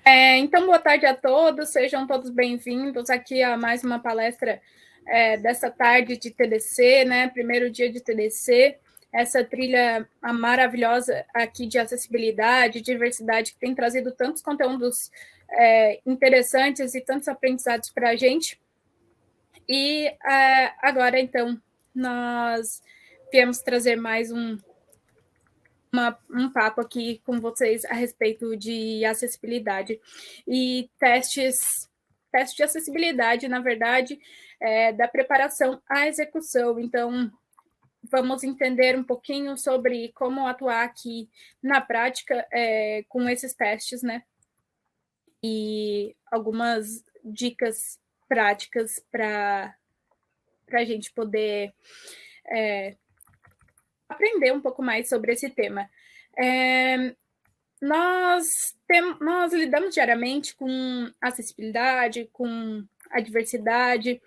Então, boa tarde a todos, sejam todos bem-vindos aqui a mais uma palestra dessa tarde de TDC, né? Primeiro dia de TDC, essa trilha maravilhosa aqui de acessibilidade, diversidade, que tem trazido tantos conteúdos interessantes e tantos aprendizados para a gente. E agora, então, nós viemos trazer mais um papo aqui com vocês a respeito de acessibilidade e testes de acessibilidade, na verdade, da preparação à execução. Então, vamos entender um pouquinho sobre como atuar aqui na prática com esses testes, né? E algumas dicas práticas para a gente poder aprender um pouco mais sobre esse tema. Nós lidamos diariamente com acessibilidade, com a diversidade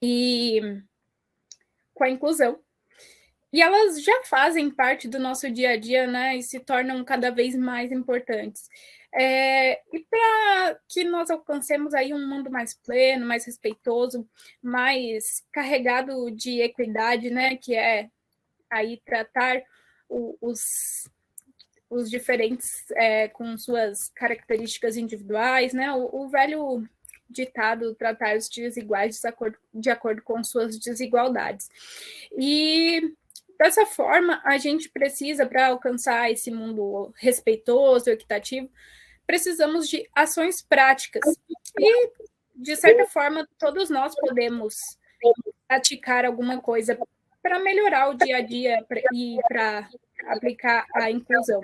e com a inclusão. E elas já fazem parte do nosso dia a dia, né? E se tornam cada vez mais importantes. E para que nós alcancemos aí um mundo mais pleno, mais respeitoso, mais carregado de equidade, né? Que é aí tratar os diferentes com suas características individuais, né? O velho ditado, tratar os desiguais de acordo com suas desigualdades. E dessa forma, a gente precisa, para alcançar esse mundo respeitoso, equitativo, precisamos de ações práticas. E, de certa forma, todos nós podemos praticar alguma coisa para melhorar o dia a dia e para aplicar a inclusão.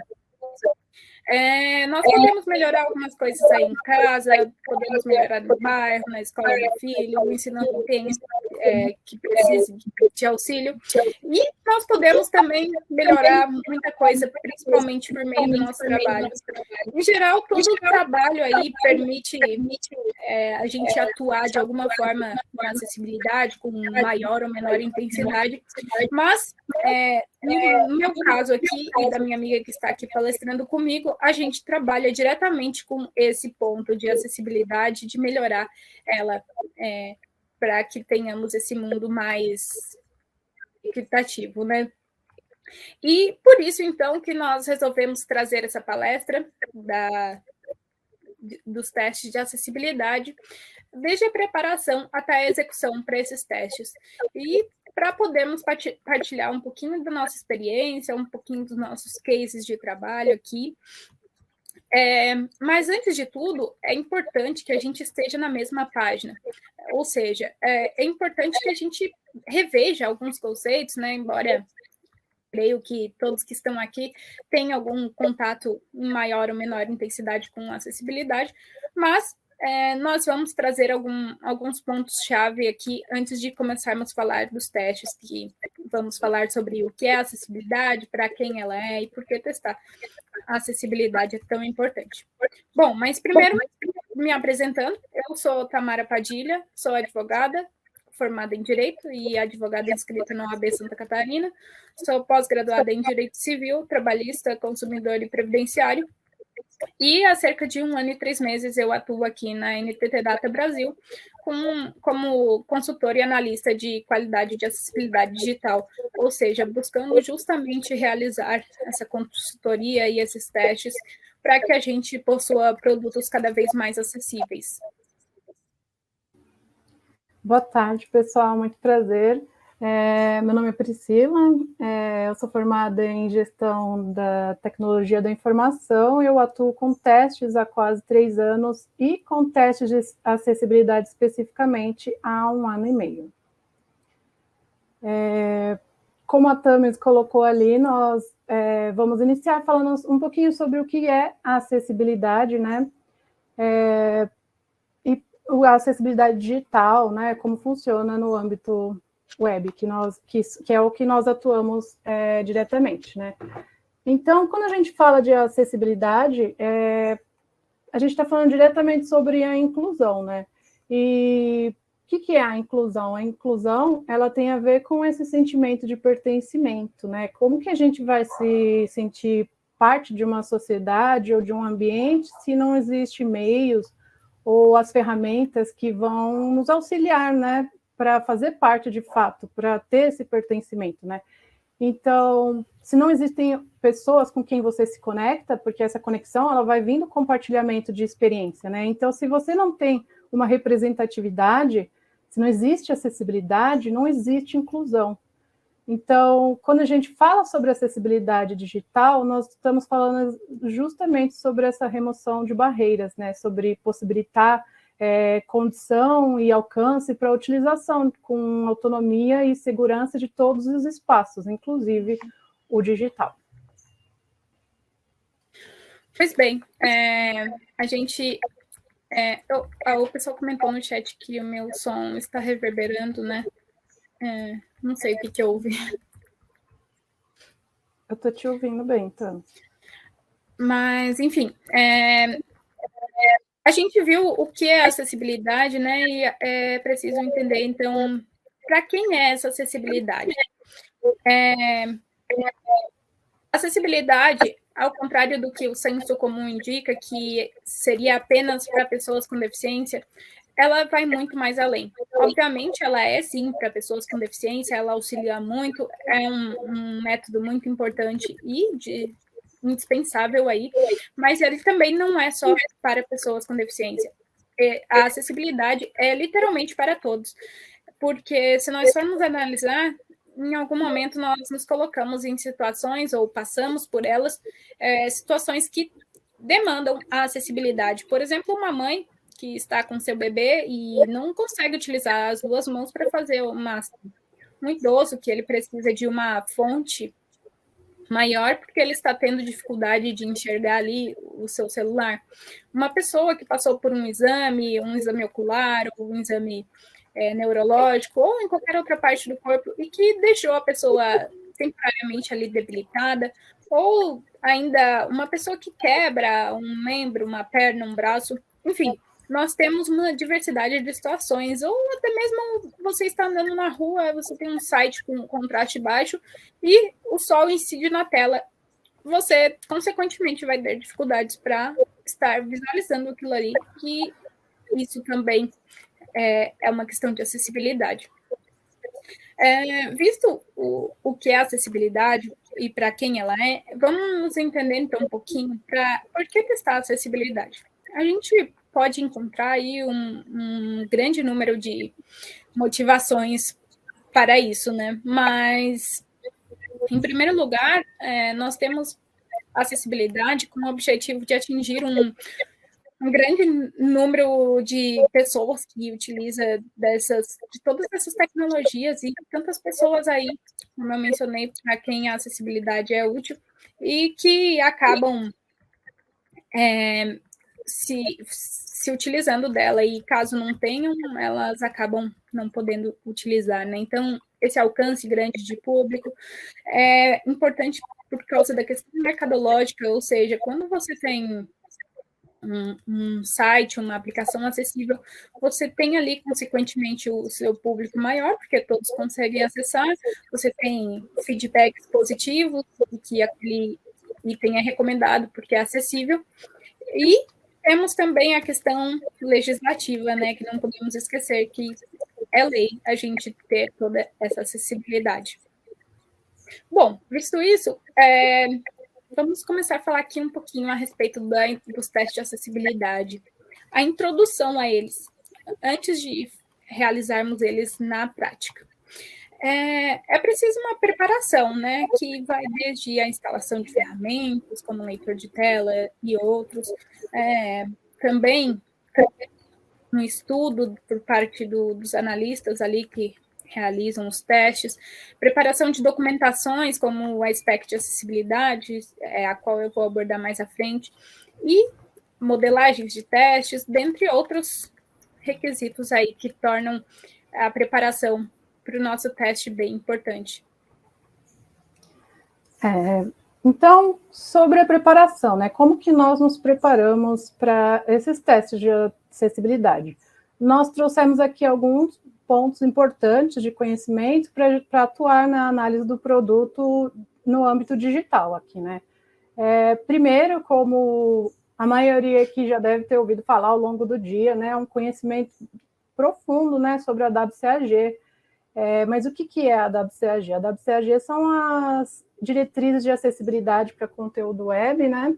Nós podemos melhorar algumas coisas aí em casa, podemos melhorar no bairro, na escola do filho, ensinando quem que precisa de auxílio. E nós podemos também melhorar muita coisa, principalmente por meio do nosso trabalho. Em geral, todo o trabalho aí permite a gente atuar de alguma forma na acessibilidade, com maior ou menor intensidade, mas no meu caso aqui, e da minha amiga que está aqui palestrando comigo, a gente trabalha diretamente com esse ponto de acessibilidade, de melhorar ela, para que tenhamos esse mundo mais equitativo, né? E por isso, então, que nós resolvemos trazer essa palestra dos testes de acessibilidade, desde a preparação até a execução para esses testes. E para podermos partilhar um pouquinho da nossa experiência, um pouquinho dos nossos cases de trabalho aqui. Mas, antes de tudo, é importante que a gente esteja na mesma página. Ou seja, é importante que a gente reveja alguns conceitos, né? Embora creio que todos que estão aqui têm algum contato em maior ou menor intensidade com acessibilidade, mas nós vamos trazer alguns pontos-chave aqui antes de começarmos a falar dos testes, que vamos falar sobre o que é acessibilidade, para quem ela é e por que testar a acessibilidade é tão importante. Bom, mas primeiro, me apresentando, eu sou Tamara Padilha, sou advogada, formada em Direito e advogada inscrita na OAB Santa Catarina. Sou pós-graduada em Direito Civil, Trabalhista, Consumidor e Previdenciário. E há cerca de 1 ano e 3 meses eu atuo aqui na NTT Data Brasil como consultora e analista de qualidade de acessibilidade digital, ou seja, buscando justamente realizar essa consultoria e esses testes para que a gente possua produtos cada vez mais acessíveis. Boa tarde, pessoal, muito prazer. Meu nome é Priscila, eu sou formada em Gestão da Tecnologia da Informação, eu atuo com testes há quase 3 anos e com testes de acessibilidade especificamente há 1 ano e meio. Como a Tamis colocou ali, nós vamos iniciar falando um pouquinho sobre o que é a acessibilidade, né? A acessibilidade digital, né, como funciona no âmbito web, que é o que nós atuamos diretamente, né? Então, quando a gente fala de acessibilidade, a gente está falando diretamente sobre a inclusão, né? E o que é a inclusão? A inclusão, ela tem a ver com esse sentimento de pertencimento, né? Como que a gente vai se sentir parte de uma sociedade ou de um ambiente se não existem meios ou as ferramentas que vão nos auxiliar, né, para fazer parte de fato, para ter esse pertencimento, né? Então, se não existem pessoas com quem você se conecta, porque essa conexão ela vai vindo compartilhamento de experiência, né? Então, se você não tem uma representatividade, se não existe acessibilidade, não existe inclusão. Então, quando a gente fala sobre acessibilidade digital, nós estamos falando justamente sobre essa remoção de barreiras, né? Sobre possibilitar condição e alcance para a utilização com autonomia e segurança de todos os espaços, inclusive o digital. Pois bem, o pessoal comentou no chat que o meu som está reverberando, né? Não sei o que houve. Eu estou te ouvindo bem, então. Mas, enfim, a gente viu o que é acessibilidade, né? E é preciso entender, então, para quem é essa acessibilidade? Acessibilidade, ao contrário do que o senso comum indica, que seria apenas para pessoas com deficiência, ela vai muito mais além. Obviamente, ela é, sim, para pessoas com deficiência, ela auxilia muito, é um método muito importante e indispensável aí, mas ele também não é só para pessoas com deficiência. A acessibilidade é literalmente para todos, porque se nós formos analisar, em algum momento nós nos colocamos em situações ou passamos por elas, situações que demandam a acessibilidade. Por exemplo, uma mãe que está com seu bebê e não consegue utilizar as duas mãos para fazer um idoso que ele precisa de uma fonte maior porque ele está tendo dificuldade de enxergar ali o seu celular. Uma pessoa que passou por um exame ocular, ou um exame neurológico, ou em qualquer outra parte do corpo, e que deixou a pessoa temporariamente ali debilitada, ou ainda uma pessoa que quebra um membro, uma perna, um braço, enfim, nós temos uma diversidade de situações, ou até mesmo você está andando na rua, você tem um site com contraste baixo e o sol incide na tela. Você, consequentemente, vai ter dificuldades para estar visualizando aquilo ali, e isso também é uma questão de acessibilidade. Visto o que é acessibilidade e para quem ela é, vamos entender então um pouquinho por que testar a acessibilidade. A gente pode encontrar aí um grande número de motivações para isso, né? Mas, em primeiro lugar, nós temos acessibilidade com o objetivo de atingir um grande número de pessoas que utiliza de todas essas tecnologias e tantas pessoas aí, como eu mencionei, para quem a acessibilidade é útil e que acabam se utilizando dela e caso não tenham, elas acabam não podendo utilizar, né? Então, esse alcance grande de público é importante por causa da questão mercadológica, ou seja, quando você tem um site, uma aplicação acessível, você tem ali, consequentemente, o seu público maior, porque todos conseguem acessar, você tem feedbacks positivos, que aquele item é recomendado porque é acessível, e temos também a questão legislativa, né, que não podemos esquecer que é lei a gente ter toda essa acessibilidade. Bom, visto isso, vamos começar a falar aqui um pouquinho a respeito dos testes de acessibilidade. A introdução a eles, antes de realizarmos eles na prática. É preciso uma preparação, né, que vai desde a instalação de ferramentas, como leitor de tela e outros, também um estudo por parte dos analistas ali que realizam os testes, preparação de documentações, como o aspecto de acessibilidade, a qual eu vou abordar mais à frente, e modelagens de testes, dentre outros requisitos aí que tornam a preparação para o nosso teste bem importante. Então, sobre a preparação, né? Como que nós nos preparamos para esses testes de acessibilidade? Nós trouxemos aqui alguns pontos importantes de conhecimento para atuar na análise do produto no âmbito digital aqui, né? Primeiro, como a maioria aqui já deve ter ouvido falar ao longo do dia, né, um conhecimento profundo, né, sobre a WCAG. Mas o que é a WCAG? A WCAG são as diretrizes de acessibilidade para conteúdo web, né?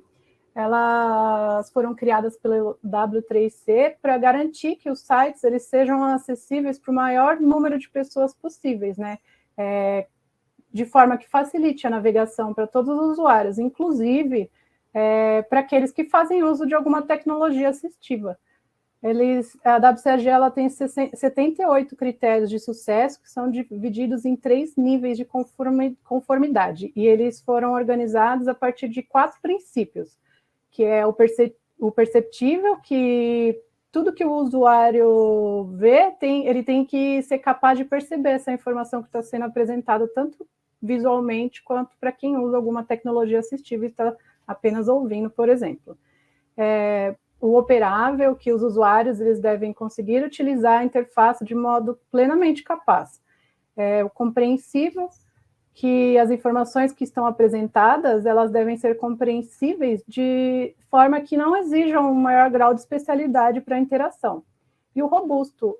Elas foram criadas pelo W3C para garantir que os sites eles sejam acessíveis para o maior número de pessoas possíveis, né? De forma que facilite a navegação para todos os usuários, inclusive para aqueles que fazem uso de alguma tecnologia assistiva. A WCAG ela tem 78 critérios de sucesso, que são divididos em 3 níveis de conformidade, e eles foram organizados a partir de 4 princípios, que é o perceptível, que tudo que o usuário vê, ele tem que ser capaz de perceber essa informação que está sendo apresentada, tanto visualmente, quanto para quem usa alguma tecnologia assistiva e está apenas ouvindo, por exemplo. O operável, que os usuários eles devem conseguir utilizar a interface de modo plenamente capaz. O compreensível, que as informações que estão apresentadas, elas devem ser compreensíveis de forma que não exijam um maior grau de especialidade para a interação. E o robusto.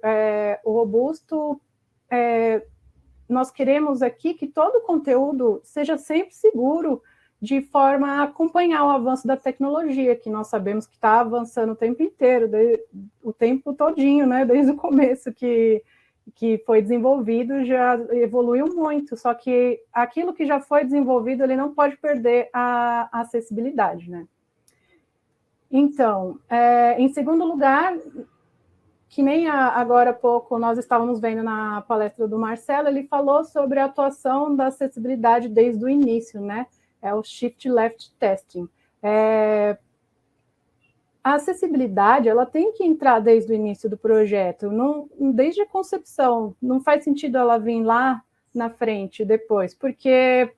Nós queremos aqui que todo o conteúdo seja sempre seguro, de forma a acompanhar o avanço da tecnologia, que nós sabemos que está avançando o tempo inteiro, o tempo todinho, né? Desde o começo que foi desenvolvido, já evoluiu muito, só que aquilo que já foi desenvolvido, ele não pode perder a acessibilidade, né? Então, em segundo lugar, que nem agora há pouco nós estávamos vendo na palestra do Marcelo, ele falou sobre a atuação da acessibilidade desde o início, né? O Shift Left Testing. A acessibilidade, ela tem que entrar desde o início do projeto, desde a concepção. Não faz sentido ela vir lá na frente, depois, porque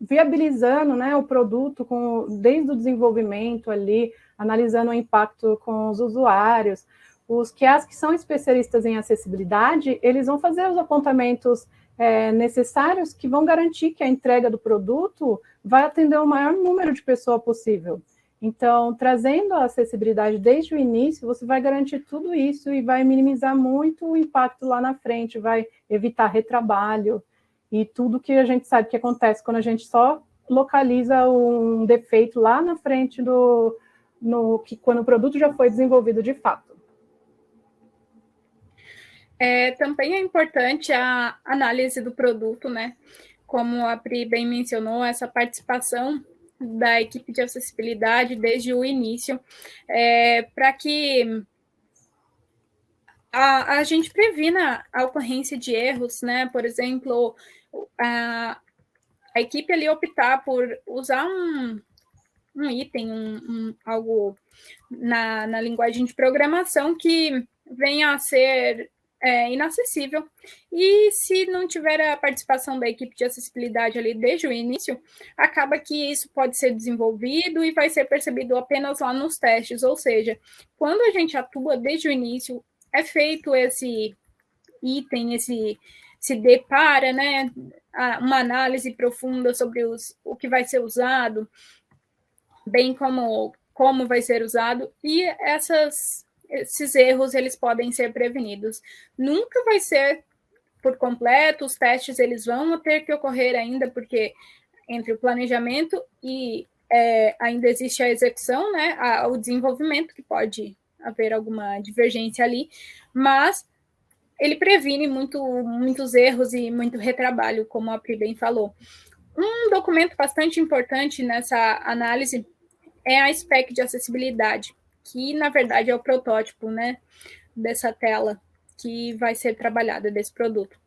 viabilizando, né, o produto desde o desenvolvimento ali, analisando o impacto com os usuários, os QAs que são especialistas em acessibilidade, eles vão fazer os apontamentos necessários que vão garantir que a entrega do produto vai atender o maior número de pessoas possível. Então, trazendo a acessibilidade desde o início, você vai garantir tudo isso e vai minimizar muito o impacto lá na frente, vai evitar retrabalho e tudo que a gente sabe que acontece quando a gente só localiza um defeito lá na frente quando o produto já foi desenvolvido de fato. Também é importante a análise do produto, né? Como a Pri bem mencionou, essa participação da equipe de acessibilidade desde o início, para que a gente previna a ocorrência de erros, né? Por exemplo, a equipe ali optar por usar um item, algo na linguagem de programação que venha a ser inacessível. E se não tiver a participação da equipe de acessibilidade ali desde o início, acaba que isso pode ser desenvolvido e vai ser percebido apenas lá nos testes. Ou seja, quando a gente atua desde o início, é feito esse item, se depara, né, uma análise profunda sobre o que vai ser usado, bem como vai ser usado, e esses erros eles podem ser prevenidos. Nunca vai ser por completo, os testes eles vão ter que ocorrer ainda, porque entre o planejamento e ainda existe a execução, né, o desenvolvimento, que pode haver alguma divergência ali, mas ele previne muitos erros e muito retrabalho, como a Pri bem falou. Um documento bastante importante nessa análise é a spec de acessibilidade, que na verdade é o protótipo, né, dessa tela que vai ser trabalhada desse produto.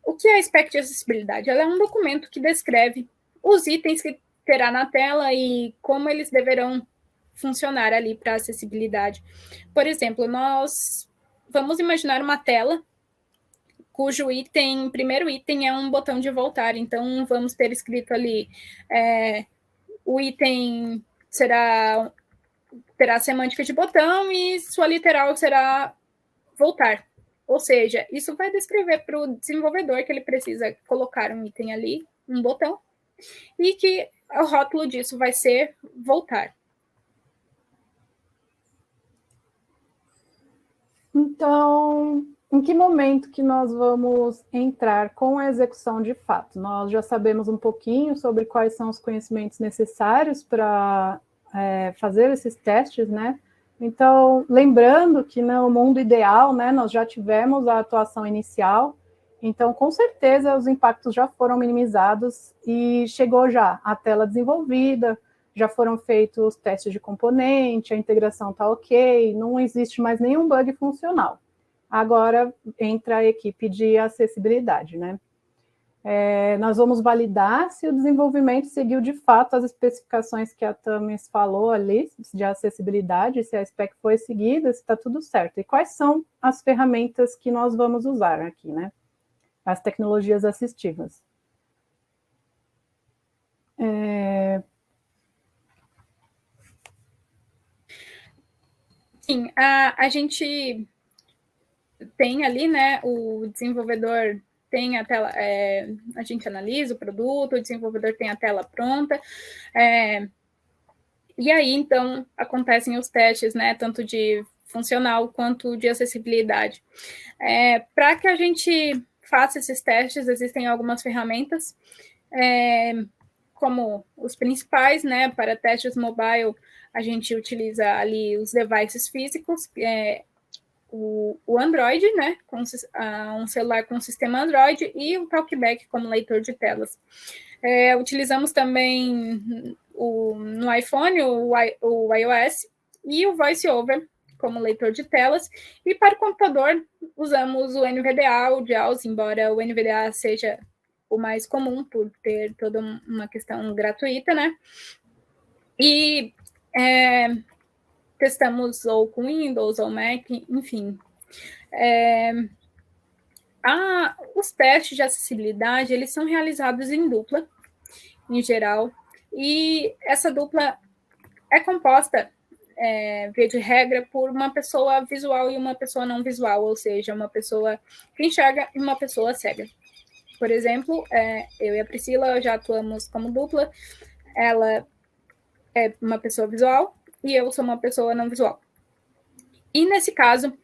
O que é a spec de acessibilidade? Ela é um documento que descreve os itens que terá na tela e como eles deverão funcionar ali para acessibilidade. Por exemplo, nós vamos imaginar uma tela cujo primeiro item é um botão de voltar. Então, vamos ter escrito ali, o item terá semântica de botão e sua literal será voltar. Ou seja, isso vai descrever para o desenvolvedor que ele precisa colocar um item ali, um botão, e que o rótulo disso vai ser voltar. Então, em que momento que nós vamos entrar com a execução de fato? Nós já sabemos um pouquinho sobre quais são os conhecimentos necessários para fazer esses testes, né? Então, lembrando que no mundo ideal, né, nós já tivemos a atuação inicial, então, com certeza, os impactos já foram minimizados e chegou já a tela desenvolvida, já foram feitos os testes de componente, a integração está ok, não existe mais nenhum bug funcional. Agora entra a equipe de acessibilidade, né? Nós vamos validar se o desenvolvimento seguiu de fato as especificações que a Tamis falou ali, de acessibilidade, se a spec foi seguida, se está tudo certo. E quais são as ferramentas que nós vamos usar aqui, né? As tecnologias assistivas. Sim, a gente tem ali, né, o desenvolvedor tem a tela, a gente analisa o produto, o desenvolvedor tem a tela pronta, e aí, então, acontecem os testes, né, tanto de funcional quanto de acessibilidade. Para que a gente faça esses testes, existem algumas ferramentas, como os principais, né, para testes mobile, a gente utiliza ali os devices físicos, o Android, né, com um celular com sistema Android, e o TalkBack como leitor de telas. Utilizamos também no iPhone o iOS e o VoiceOver como leitor de telas, e para o computador usamos o NVDA, o JAWS, embora o NVDA seja o mais comum por ter toda uma questão gratuita, né? E testamos ou com Windows ou Mac, enfim. Os testes de acessibilidade, eles são realizados em dupla, em geral, e essa dupla é composta, via de regra, por uma pessoa visual e uma pessoa não visual, ou seja, uma pessoa que enxerga e uma pessoa cega. Por exemplo, eu e a Priscila já atuamos como dupla, ela é uma pessoa visual e eu sou uma pessoa não visual. E nesse caso,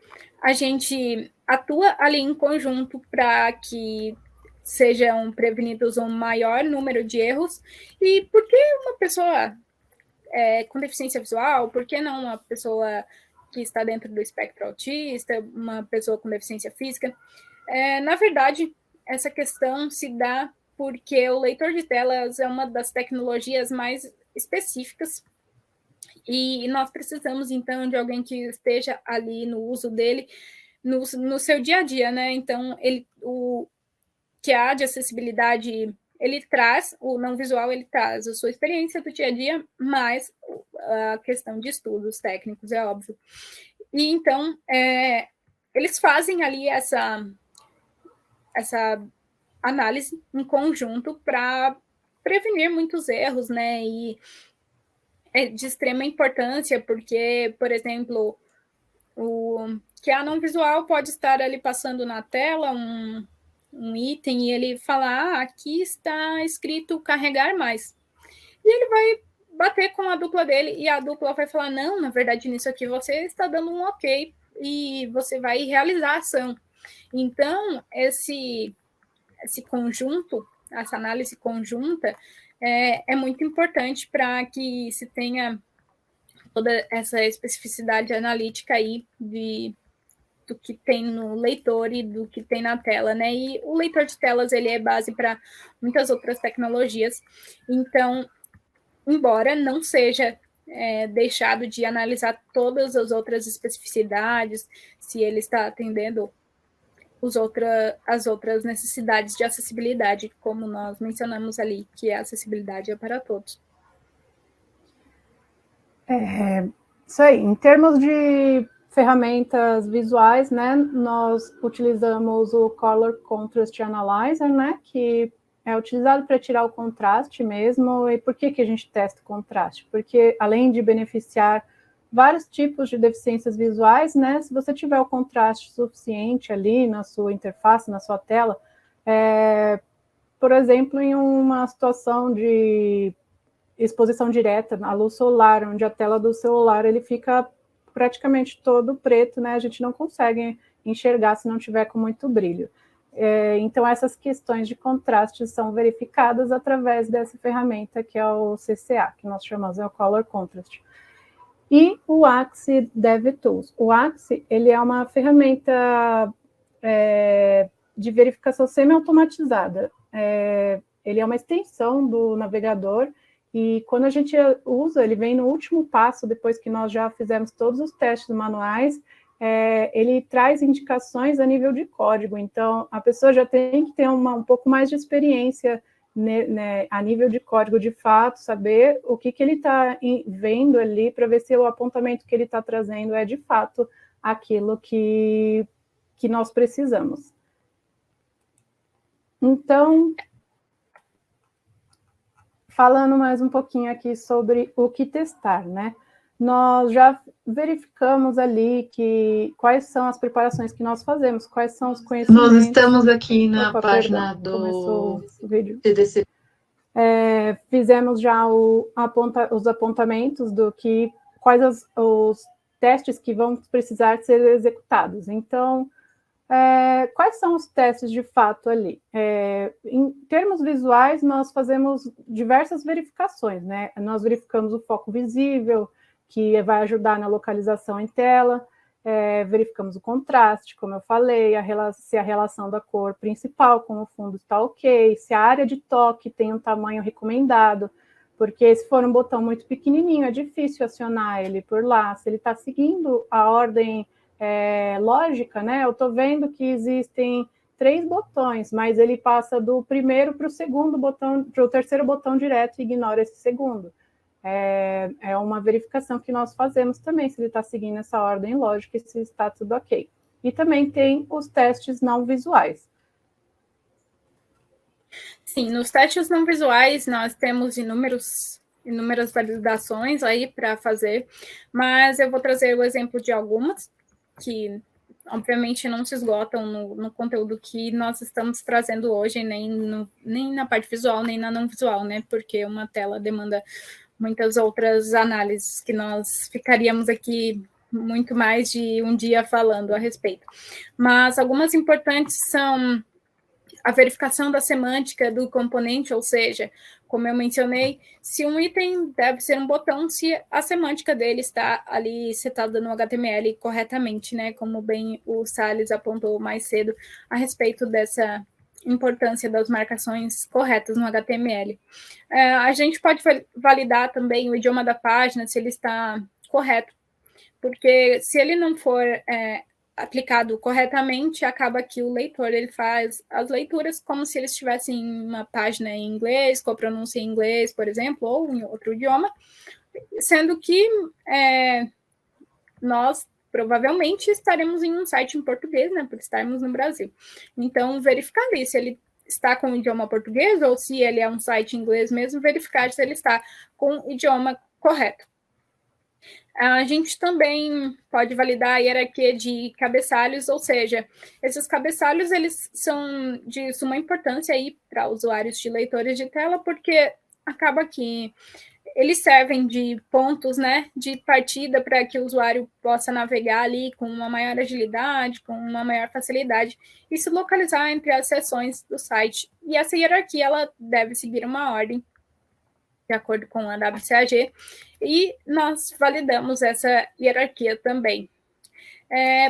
a gente atua ali em conjunto para que sejam prevenidos um maior número de erros. E por que uma pessoa com deficiência visual? Por que não uma pessoa que está dentro do espectro autista, uma pessoa com deficiência física? Na verdade, essa questão se dá porque o leitor de telas é uma das tecnologias mais específicas e nós precisamos, então, de alguém que esteja ali no uso dele, no seu dia a dia, né? Então, o que há de acessibilidade, ele traz, o não visual, ele traz a sua experiência do dia a dia, mais a questão de estudos técnicos, é óbvio. E, então, eles fazem ali essa análise em conjunto para prevenir muitos erros, né? E é de extrema importância, porque, por exemplo, o QA não visual pode estar ali passando na tela um item e ele falar, aqui está escrito carregar mais. E ele vai bater com a dupla dele e a dupla vai falar, não, na verdade, nisso aqui você está dando um ok e você vai realizar a ação. Então, esse conjunto, essa análise conjunta, é muito importante para que se tenha toda essa especificidade analítica aí do que tem no leitor e do que tem na tela, né? E o leitor de telas, ele é base para muitas outras tecnologias. Então, embora não seja deixado de analisar todas as outras especificidades, se ele está atendendo as outras necessidades de acessibilidade, como nós mencionamos ali, que a acessibilidade é para todos. Isso aí. Em termos de ferramentas visuais, né, nós utilizamos o Color Contrast Analyzer, né, que é utilizado para tirar o contraste mesmo. E por que a gente testa o contraste? Porque, além de beneficiar vários tipos de deficiências visuais, né, se você tiver o contraste suficiente ali na sua interface, na sua tela, por exemplo, em uma situação de exposição direta à luz solar, onde a tela do celular ele fica praticamente todo preto, né? A gente não consegue enxergar se não tiver com muito brilho. Então, essas questões de contraste são verificadas através dessa ferramenta que é o CCA, que nós chamamos de Color Contrast. E o Axie DevTools. O Axie, ele é uma ferramenta de verificação semi-automatizada. Ele é uma extensão do navegador, e quando a gente usa, ele vem no último passo, depois que nós já fizemos todos os testes manuais, ele traz indicações a nível de código. Então, a pessoa já tem que ter um pouco mais de experiência a nível de código de fato, saber o que ele está vendo ali, para ver se o apontamento que ele está trazendo é de fato aquilo que nós precisamos. Então, falando mais um pouquinho aqui sobre o que testar, né? Nós já verificamos ali quais são as preparações que nós fazemos, quais são os conhecimentos. Nós estamos aqui na página do TDC. Fizemos já os apontamentos quais os testes que vão precisar ser executados. Então, quais são os testes de fato ali? Em termos visuais, nós fazemos diversas verificações, né? Nós verificamos o foco visível, que vai ajudar na localização em tela, verificamos o contraste, como eu falei, se a relação da cor principal com o fundo está ok, se a área de toque tem um tamanho recomendado, porque se for um botão muito pequenininho, é difícil acionar ele por lá. Se ele está seguindo a ordem lógica, né? Eu estou vendo que existem 3 botões, mas ele passa do primeiro para o segundo botão, para o terceiro botão direto e ignora esse segundo. É uma verificação que nós fazemos também, se ele está seguindo essa ordem lógica e se está tudo ok. E também tem os testes não visuais. Sim, nos testes não visuais nós temos inúmeras validações aí para fazer, mas eu vou trazer o exemplo de algumas que obviamente não se esgotam no conteúdo que nós estamos trazendo hoje, nem na parte visual, nem na não visual, né? Porque uma tela demanda muitas outras análises que nós ficaríamos aqui muito mais de um dia falando a respeito. Mas algumas importantes são a verificação da semântica do componente, ou seja, como eu mencionei, se um item deve ser um botão, se a semântica dele está ali setada no HTML corretamente, né? Como bem o Salles apontou mais cedo a respeito dessa importância das marcações corretas no HTML. A gente pode validar também o idioma da página, se ele está correto, porque se ele não for aplicado corretamente, acaba que o leitor ele faz as leituras como se ele estivesse em uma página em inglês, com a pronúncia em inglês, por exemplo, ou em outro idioma, sendo que nós provavelmente estaremos em um site em português, né, por estarmos no Brasil. Então, verificar ali se ele está com o idioma português ou se ele é um site em inglês mesmo, verificar se ele está com o idioma correto. A gente também pode validar a hierarquia de cabeçalhos, ou seja, esses cabeçalhos eles são de suma importância aí para usuários de leitores de tela, porque acaba que eles servem de pontos, né, de partida para que o usuário possa navegar ali com uma maior agilidade, com uma maior facilidade e se localizar entre as seções do site. E essa hierarquia ela deve seguir uma ordem de acordo com a WCAG, e nós validamos essa hierarquia também.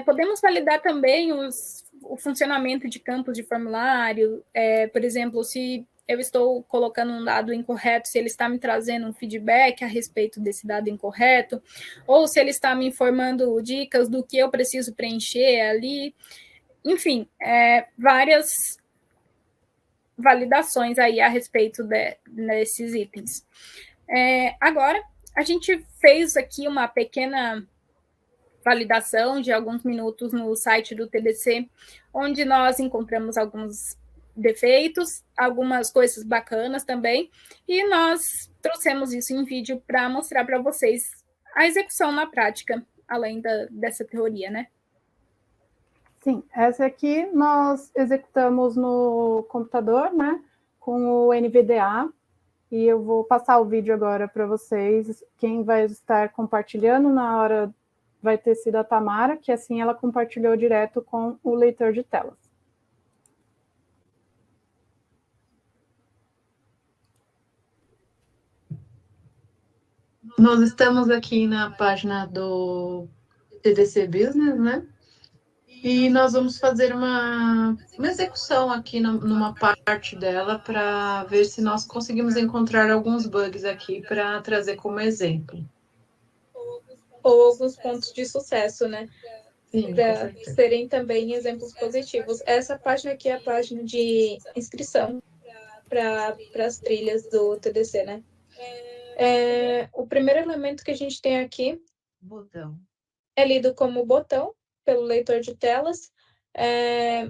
Podemos validar também o funcionamento de campos de formulário, por exemplo, se eu estou colocando um dado incorreto, se ele está me trazendo um feedback a respeito desse dado incorreto, ou se ele está me informando dicas do que eu preciso preencher ali. Enfim, várias validações aí a respeito desses itens. Agora, a gente fez aqui uma pequena validação de alguns minutos no site do TDC, onde nós encontramos alguns defeitos, algumas coisas bacanas também, e nós trouxemos isso em vídeo para mostrar para vocês a execução na prática, além dessa teoria, né? Sim, essa aqui nós executamos no computador, né? com o NVDA, e eu vou passar o vídeo agora para vocês. Quem vai estar compartilhando na hora vai ter sido a Tamara, que assim ela compartilhou direto com o leitor de telas. Nós estamos aqui na página do TDC Business, né? E nós vamos fazer uma execução aqui numa parte dela para ver se nós conseguimos encontrar alguns bugs aqui para trazer como exemplo. Ou alguns pontos de sucesso, né? Sim, para serem também exemplos positivos. Essa página aqui é a página de inscrição para as trilhas do TDC, né? O primeiro elemento que a gente tem aqui botão. É lido como botão pelo leitor de telas,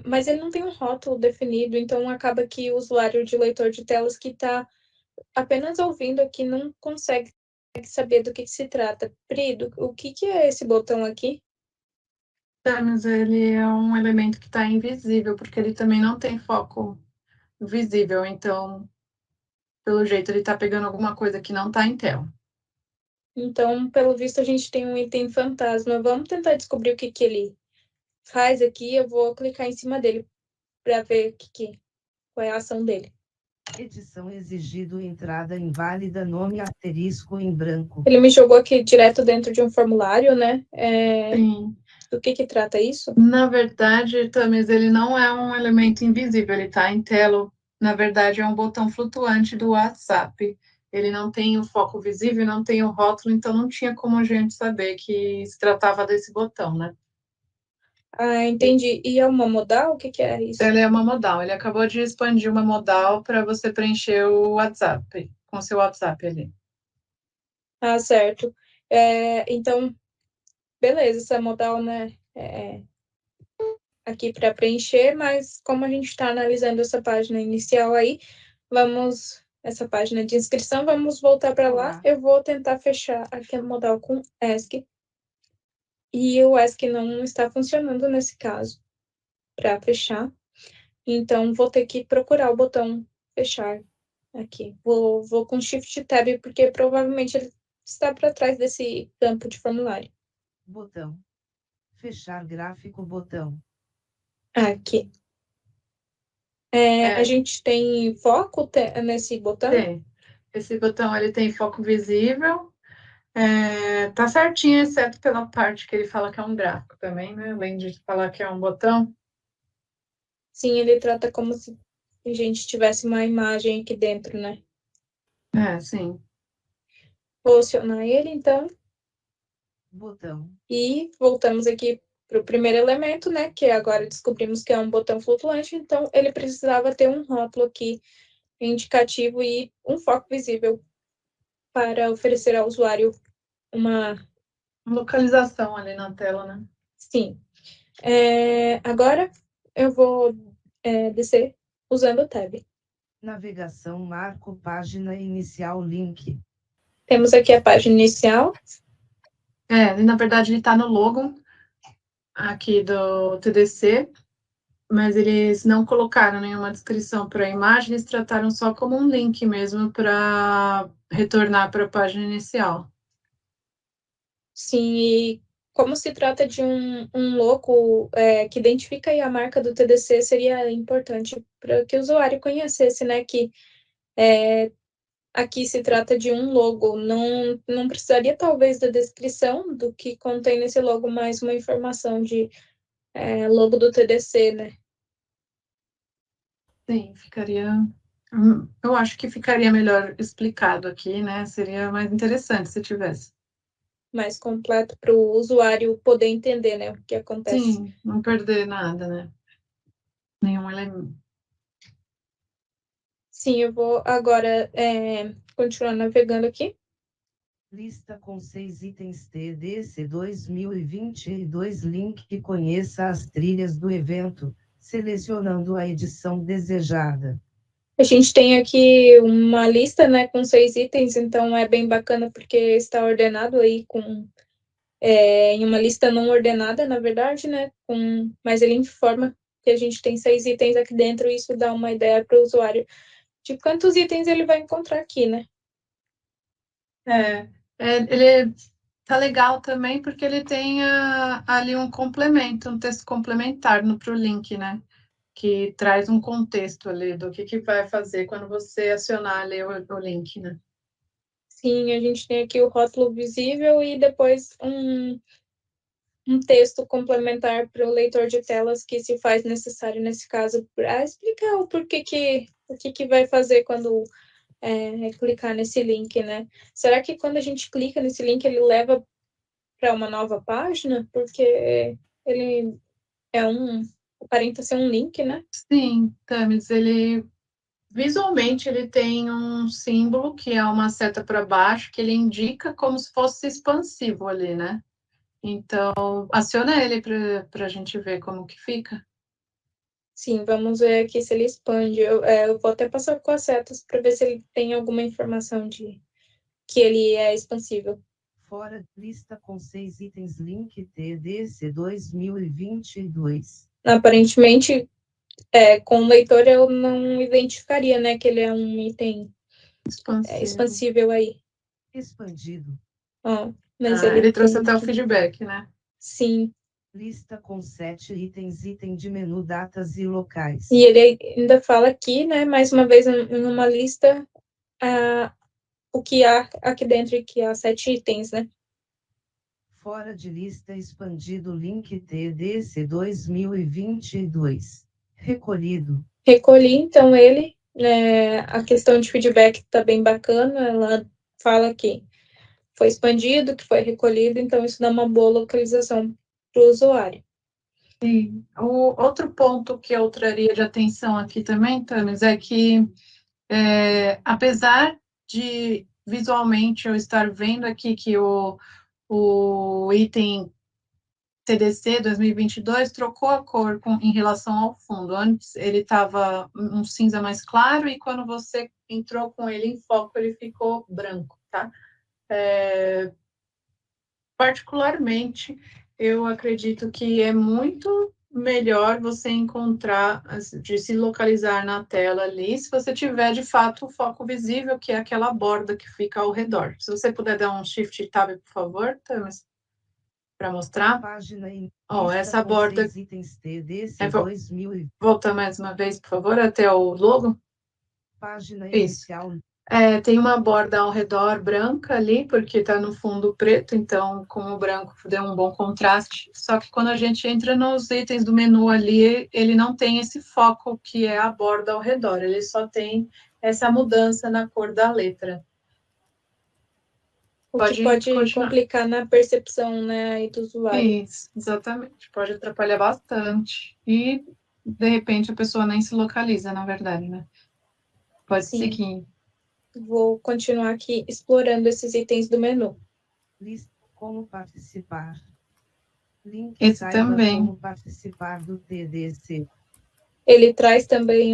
mas ele não tem um rótulo definido, então acaba que o usuário de leitor de telas que está apenas ouvindo aqui não consegue saber do que se trata. Pri, o que é esse botão aqui? Mas ele é um elemento que está invisível, porque ele também não tem foco visível, então, pelo jeito, ele está pegando alguma coisa que não está em tela. Então, pelo visto, a gente tem um item fantasma. Vamos tentar descobrir o que ele faz aqui. Eu vou clicar em cima dele para ver qual é a ação dele. Edição exigido, entrada inválida, nome asterisco em branco. Ele me jogou aqui direto dentro de um formulário, né? Sim. Do que trata isso? Na verdade, Tamis, ele não é um elemento invisível, ele está em tela. Na verdade, é um botão flutuante do WhatsApp. Ele não tem o foco visível, não tem o rótulo, então não tinha como a gente saber que se tratava desse botão, né? Ah, entendi. E é uma modal? O que é isso? Ele é uma modal. Ele acabou de expandir uma modal para você preencher o WhatsApp, com o seu WhatsApp ali. Ah, certo. Então, beleza, essa modal, né? Aqui para preencher, mas como a gente está analisando essa página inicial aí, essa página de inscrição, vamos voltar para lá. Eu vou tentar fechar aqui a modal com ESC. E o ESC não está funcionando nesse caso para fechar. Então, vou ter que procurar o botão fechar aqui. Vou com Shift Tab, porque provavelmente ele está para trás desse campo de formulário. Botão. Fechar gráfico, botão. Aqui. A gente tem foco nesse botão? Tem. Esse botão ele tem foco visível. Tá certinho, exceto pela parte que ele fala que é um gráfico também, né? Além de falar que é um botão. Sim, ele trata como se a gente tivesse uma imagem aqui dentro, né? Sim. Vou acionar ele, então. Botão. E voltamos aqui para o primeiro elemento, né? Que agora descobrimos que é um botão flutuante, então ele precisava ter um rótulo aqui indicativo e um foco visível para oferecer ao usuário uma localização ali na tela, né? Sim. Agora eu vou descer usando o tab. Navegação, marco, página inicial, link. Temos aqui a página inicial. Na verdade ele está no logo aqui do TDC, mas eles não colocaram nenhuma descrição para a imagem, eles trataram só como um link mesmo para retornar para a página inicial. Sim, e como se trata de um logo que identifica aí a marca do TDC, seria importante para que o usuário conhecesse, né, que aqui se trata de um logo. Não precisaria, talvez, da descrição do que contém nesse logo, mais uma informação de logo do TDC, né? Sim, ficaria... Eu acho que ficaria melhor explicado aqui, né? Seria mais interessante se tivesse. Mais completo para o usuário poder entender, né, o que acontece. Sim, não perder nada, né? Nenhum elemento. Sim, eu vou agora continuar navegando aqui. Lista com 6 itens TDC 2022. Link que conheça as trilhas do evento, selecionando a edição desejada. A gente tem aqui uma lista, né, com 6 itens, então é bem bacana porque está ordenado aí em uma lista não ordenada, na verdade, né, mas ele informa que a gente tem 6 itens aqui dentro e isso dá uma ideia para o usuário de quantos itens ele vai encontrar aqui, né? Ele tá legal também porque ele tem ali um complemento, um texto complementar pro link, né? Que traz um contexto ali do que vai fazer quando você acionar ali o link, né? Sim, a gente tem aqui o rótulo visível e depois um texto complementar para o leitor de telas que se faz necessário nesse caso para explicar o que vai fazer quando clicar nesse link, né? Será que quando a gente clica nesse link ele leva para uma nova página? Porque ele aparenta ser um link, né? Sim, Thames, visualmente ele tem um símbolo que é uma seta para baixo que ele indica como se fosse expansivo ali, né? Então, aciona ele para a gente ver como que fica. Sim, vamos ver aqui se ele expande. Eu vou até passar com as setas para ver se ele tem alguma informação de que ele é expansível. Fora de lista com 6 itens link TDC 2022. Aparentemente, com o leitor eu não identificaria, né, que ele é um item expansível aí. Expandido. Mas ele trouxe tem até o feedback, né? Sim. Lista com 7 itens, item de menu, datas e locais. E ele ainda fala aqui, né, mais uma vez, numa lista, o que há aqui dentro, que há 7 itens, né? Fora de lista expandido link TDC 2022. Recolhido. Recolhi, então, ele, né, a questão de feedback está bem bacana, ela fala que foi expandido, que foi recolhido, então isso dá uma boa localização para o usuário. Sim. O outro ponto que eu traria de atenção aqui também, Thames, é que apesar de visualmente eu estar vendo aqui que o item TDC 2022 trocou a cor em relação ao fundo. Antes ele estava um cinza mais claro e quando você entrou com ele em foco ele ficou branco, tá? Particularmente, eu acredito que é muito melhor você encontrar, de se localizar na tela ali, se você tiver, de fato, o foco visível, que é aquela borda que fica ao redor. Se você puder dar um Shift Tab, por favor, Thames, para mostrar. Página em Essa borda... itens TDC 2000. Volta mais uma vez, por favor, até o logo. Página inicial. inicial. Tem uma borda ao redor branca ali, porque está no fundo preto, então com o branco deu um bom contraste. Só que quando a gente entra nos itens do menu ali, ele não tem esse foco que é a borda ao redor, ele só tem essa mudança na cor da letra. O que pode complicar na percepção, né, aí do usuário. Isso, exatamente. Pode atrapalhar bastante. E, de repente, a pessoa nem se localiza, na verdade, né? Pode seguir. Vou continuar aqui explorando esses itens do menu. Lista como participar. Link Esse também. Como participar do TDC. Ele traz também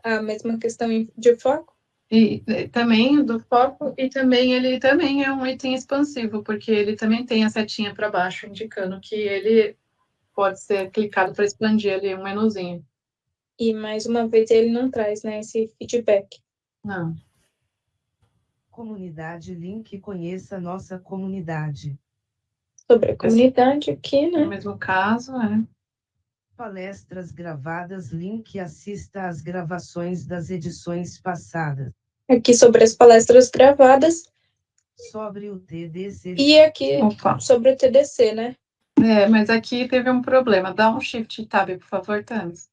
a mesma questão de foco? E também do foco, e também ele também é um item expansivo, porque ele também tem a setinha para baixo, indicando que ele pode ser clicado para expandir ali um menuzinho. E, mais uma vez, ele não traz, né, esse feedback. Não. Comunidade link, conheça nossa comunidade. Sobre a comunidade aqui, né? No mesmo caso, Palestras gravadas, link, assista às gravações das edições passadas. Aqui sobre as palestras gravadas. Sobre o TDC. E aqui sobre o TDC, né? Mas aqui teve um problema. Dá um Shift Tab, por favor, Thames.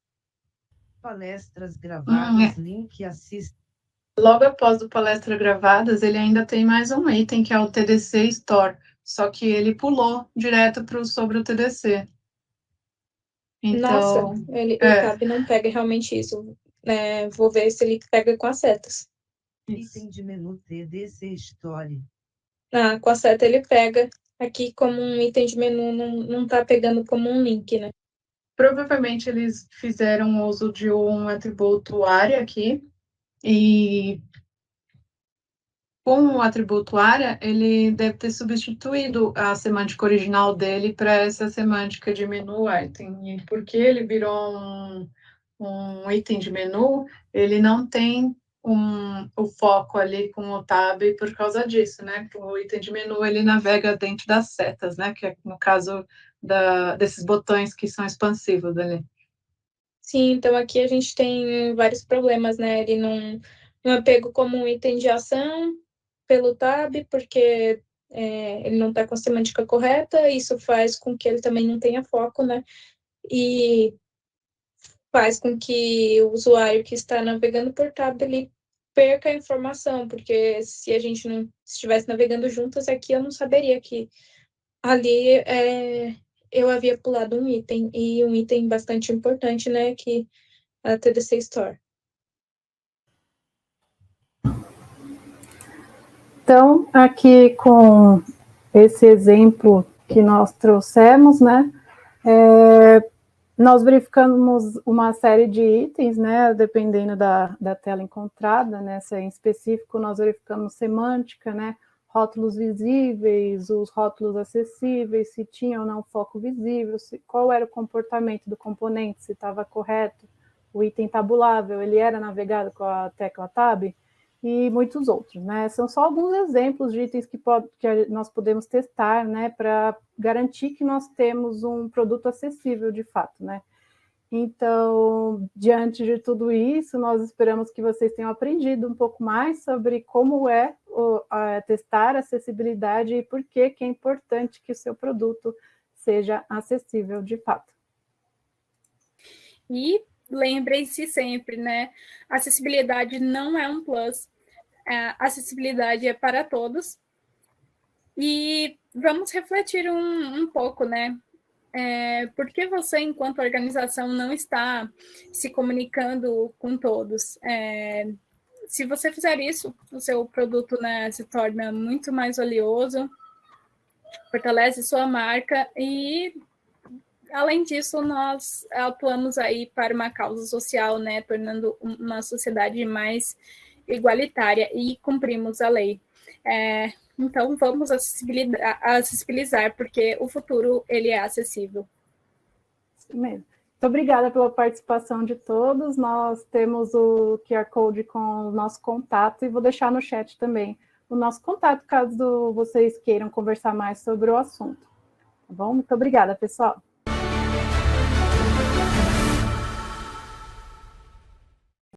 Palestras gravadas, link, assista. Logo após o palestra gravadas, ele ainda tem mais um item, que é o TDC Store. Só que ele pulou direto sobre o TDC. Então, nossa, o Tab não pega realmente isso. Vou ver se ele pega com as setas. Item de menu TDC Story. Com a seta ele pega. Aqui, como um item de menu, não tá pegando como um link, né? Provavelmente eles fizeram uso de um atributo área aqui. E com o atributo área, ele deve ter substituído a semântica original dele para essa semântica de menu item. E porque ele virou um item de menu, ele não tem o foco ali com o tab por causa disso, né? O item de menu, ele navega dentro das setas, né? Que é no caso desses botões que são expansivos ali. Sim, então aqui a gente tem vários problemas, né? Ele não é pego como um item de ação pelo tab, porque ele não está com a semântica correta, isso faz com que ele também não tenha foco, né? E faz com que o usuário que está navegando por tab, ele perca a informação, porque se a gente não estivesse navegando juntas aqui, eu não saberia que ali eu havia pulado um item, e um item bastante importante, né, que é a TDC Store. Então, aqui com esse exemplo que nós trouxemos, né, nós verificamos uma série de itens, né, dependendo da tela encontrada, né, se é em específico nós verificamos semântica, né, rótulos visíveis, os rótulos acessíveis, se tinha ou não foco visível, qual era o comportamento do componente, se estava correto, o item tabulável, ele era navegado com a tecla Tab, e muitos outros, né? São só alguns exemplos de itens que nós podemos testar, né, para garantir que nós temos um produto acessível de fato, né? Então, diante de tudo isso, nós esperamos que vocês tenham aprendido um pouco mais sobre como é testar acessibilidade e por que é importante que o seu produto seja acessível de fato. E lembrem-se sempre, né? Acessibilidade não é um plus. A acessibilidade é para todos. E vamos refletir um pouco, né? Por que você, enquanto organização, não está se comunicando com todos? Se você fizer isso, o seu produto, né, se torna muito mais valioso, fortalece sua marca e, além disso, nós atuamos aí para uma causa social, né, tornando uma sociedade mais igualitária e cumprimos a lei. Então, vamos acessibilizar, porque o futuro ele é acessível. Isso mesmo. Muito obrigada pela participação de todos. Nós temos o QR Code com o nosso contato e vou deixar no chat também o nosso contato, caso vocês queiram conversar mais sobre o assunto. Tá bom? Muito obrigada, pessoal.